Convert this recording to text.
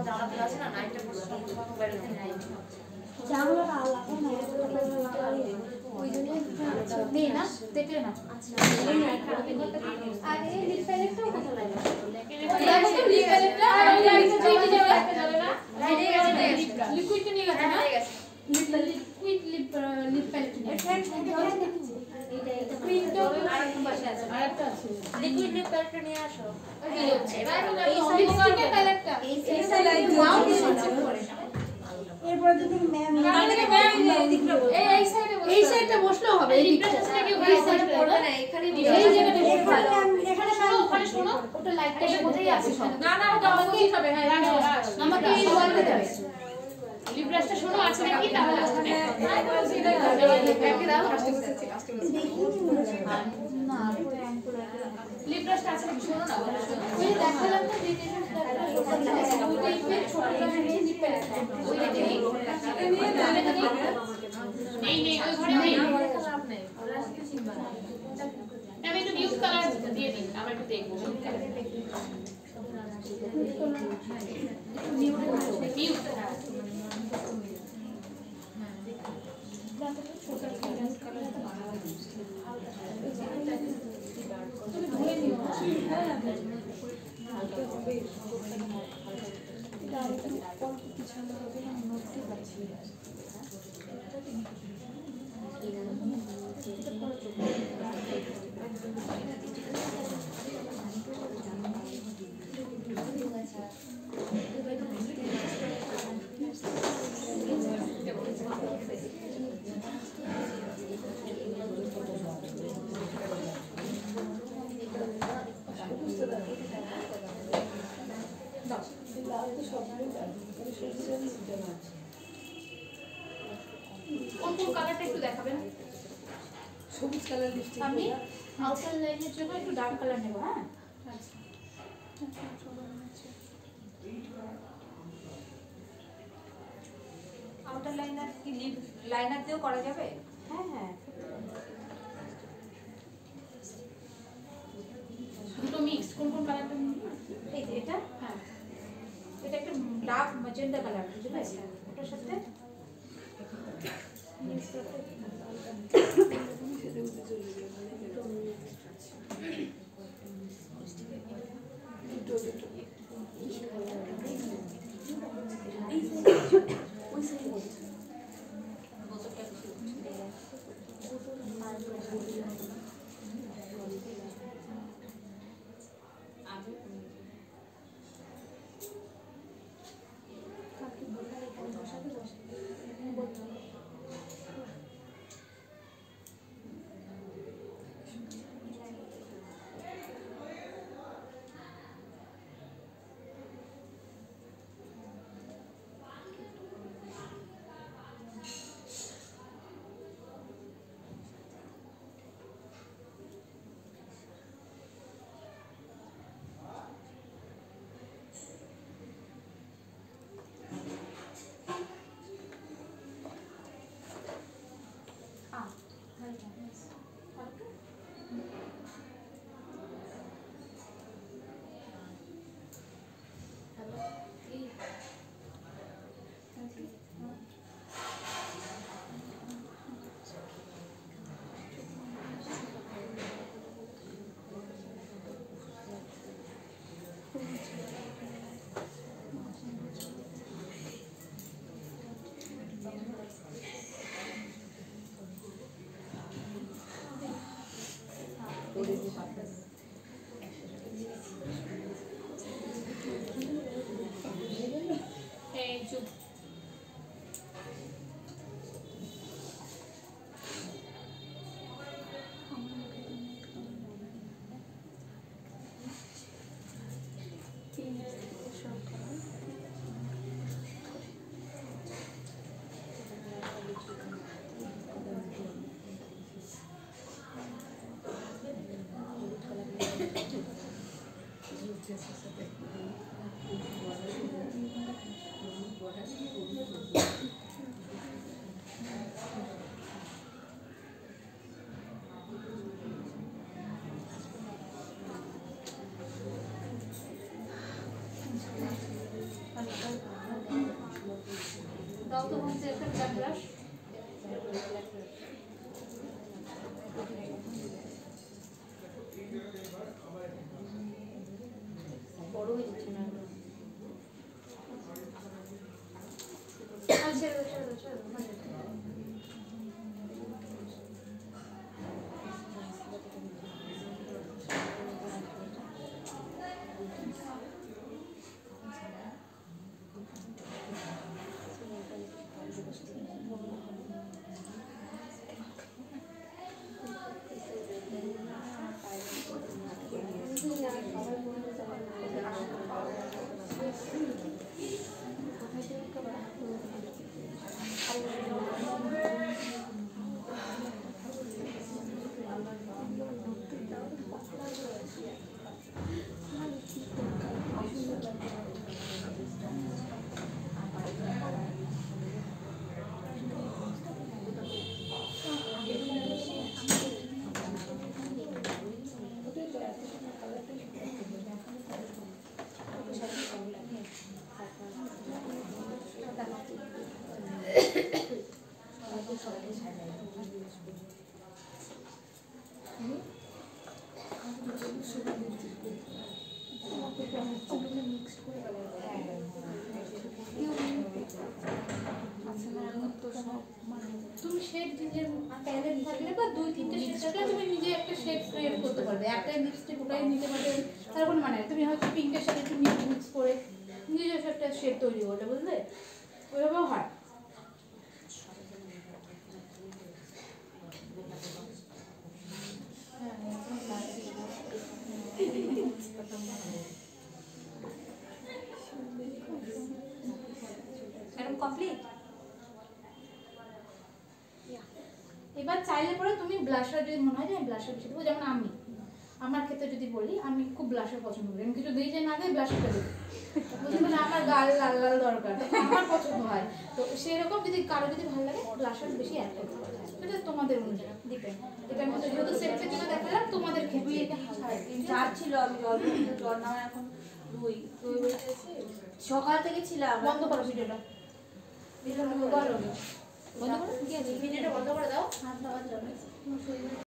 জামাতে আছে না নাইটটা পড়ছে বাইরেতে নাই জামাটা আলাদা না ওই জন্য নেই না দেখলে না আচ্ছা আর এই লিপ প্যালেটটাও কত লাগে দেখো তো লিপ প্যালেটটা আর লিকুইড লিকুইডটা নিয়ে গেছে না liquid lip palette liquid lip প্যালেটটা নিয়ে আসো লিপস্টিকের প্যালেটটা এরপর যদি ম্যাম এই সাইডে বসলেও হবে এই দিকটা এই সাইডে পড়বে না এখানে এই জায়গাটা এখানে এখানে শোনো ওখানে শোনো ওটা লাইটটা কোথায় আছে না না ওটা অপোজিট হবে হ্যাঁ আমাকে এই ওয়ালটা যাবে লিপ ব্রাশটা শোনো আছে নাকি তাহলে ওখানে ব্যাগে দাও না লিপ ব্রাশটা আছে নাকি শোনো না ওই দেখালাম না যে ওই টাইপের ছোট ছোট লিপ প্যালেট ওইটা নেই নেই নেই ওই ঘরে নেই আমি একটু নিউজ কালার দিয়ে দিই আমরা একটু দেখবো নিউজ কোন কোন কালারটা একটু দেখাবেন সবুজ কালার লিপস্টিক আমি আউটার লাইনের জন্য একটু ডার্ক কালার নেব হ্যাঁ আচ্ছা আউটার লাইনার কি লিপ লাইনার দিয়েও করা যাবে হ্যাঁ হ্যাঁ দুটো মিক্স কোন কোন কালারটা এই যে এটা হ্যাঁ এটা একটা ডার্ক ম্যাজেন্টা কালার বুঝতে পারছেন ওটার সাথে দাও তো হচ্ছে একটা ব্ল্যাক ব্রাশ বড় হয়ে যাচ্ছে না ছেড়ে দাও তুমি শেড নিজের প্যালেট থাকলে বা দুই তিনটে শেড থাকলে তুমি নিজে একটা শেড ক্রিয়েট করতে পারবে একটা লিপস্টিক ওটাই নিতে পারবে তার কোনো মানে তুমি হয়তো পিঙ্কের সাথে একটু মিক্স করে নিজস্ব একটা শেড তৈরি করলে বুঝলে ওইভাবেও হয় এরকম কমপ্লিট এবার চাইলে পরে তুমি ব্লাশার যদি মনে হয় যে আমি ব্লাশার বেশি দেবো যেমন আমি আমার ক্ষেত্রে যদি বলি আমি খুব ব্লাশার পছন্দ করি আমি কিছু দিই যে না দিই ব্লাশারটা দিই বুঝতে পারছি আমার গাল লাল লাল দরকার তো আমার পছন্দ হয় তো সেরকম যদি কারো যদি ভালো লাগে ব্লাশার বেশি অ্যাড করতে পারে এটা তোমাদের অনুযায়ী ডিপেন্ড এটা আমি যেহেতু সেলফের জন্য দেখালাম তোমাদের ক্ষেত্রে এটা চার ছিল আমি জল নামা এখন দুই দুই হয়ে গেছে সকাল থেকে ছিলাম বন্ধ করো ভিডিওটা বন্ধ করো বন্ধ করো কি আছে ভিডিওটা বন্ধ করে দাও হাত দেওয়ার জন্য